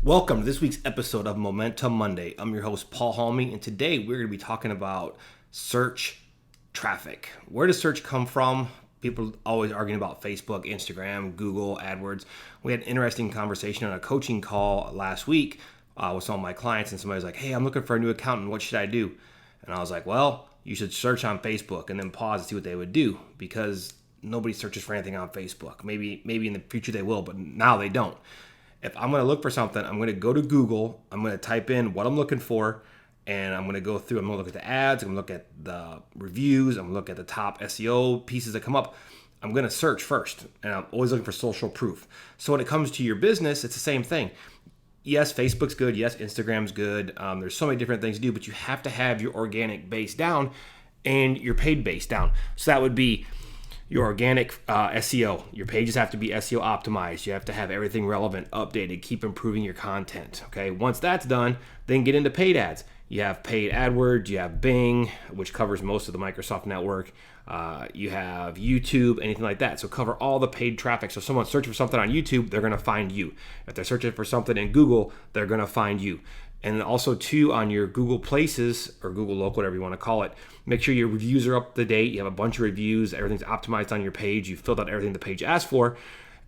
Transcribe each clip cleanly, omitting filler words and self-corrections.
Welcome to this week's episode of Momentum Monday. I'm your host, Paul Halmy, and today we're going to be talking about search traffic. Where does search come from? People always arguing about Facebook, Instagram, Google, AdWords. We had an interesting conversation on a coaching call last week with some of my clients, and somebody was like, hey, I'm looking for a new accountant. What should I do? And I was like, well, you should search on Facebook and then pause and see what they would do, because nobody searches for anything on Facebook. Maybe in the future they will, but now they don't. If I'm going to look for something, I'm going to go to Google, I'm going to type in what I'm looking for, and I'm going to go through, I'm going to look at the ads, I'm going to look at the reviews, I'm going to look at the top SEO pieces that come up. I'm going to search first, and I'm always looking for social proof. So when it comes to your business, it's the same thing. Yes, Facebook's good. Yes, Instagram's good. There's so many different things to do, but you have to have your organic base down and your paid base down. So that would be your organic SEO. Your pages have to be SEO optimized. You have to have everything relevant, updated, keep improving your content. Okay, once that's done, then get into paid ads. You have paid AdWords, you have Bing, which covers most of the Microsoft network. You have YouTube, anything like that. So cover all the paid traffic. So if someone's searching for something on YouTube, they're going to find you. If they're searching for something in Google, they're going to find you. And also too, on your Google Places or Google Local, whatever you want to call it, make sure your reviews are up to date. You have a bunch of reviews, everything's optimized on your page. You've filled out everything the page asked for,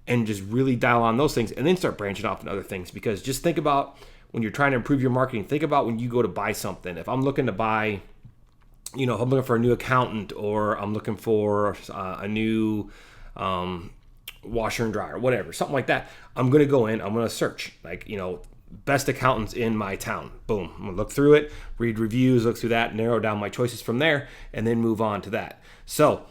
and just really dial on those things and then start branching off into other things. Because just think about when you're trying to improve your marketing, think about when you go to buy something. If I'm looking to buy, if I'm looking for a new accountant, or I'm looking for a new washer and dryer, whatever, something like that, I'm going to go in, I'm going to search, best accountants in my town. Boom. I'm going to look through it, read reviews, look through that, narrow down my choices from there, and then move on to that. So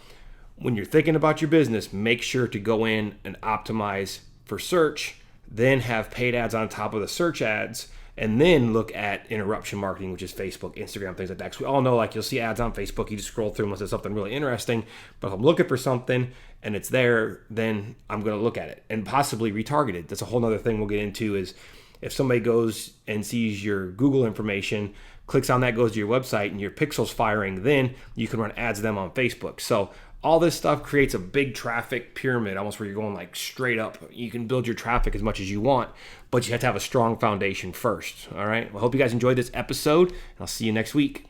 when you're thinking about your business, make sure to go in and optimize for search, then have paid ads on top of the search ads, and then look at interruption marketing, which is Facebook, Instagram, things like that. Because we all know, you'll see ads on Facebook, you just scroll through unless it's something really interesting. But if I'm looking for something and it's there, then I'm going to look at it and possibly retarget it. That's a whole other thing we'll get into, is if somebody goes and sees your Google information, clicks on that, goes to your website, and your pixel's firing, then you can run ads to them on Facebook. So all this stuff creates a big traffic pyramid, almost where you're going straight up. You can build your traffic as much as you want, but you have to have a strong foundation first. All right. Well, I hope you guys enjoyed this episode, and I'll see you next week.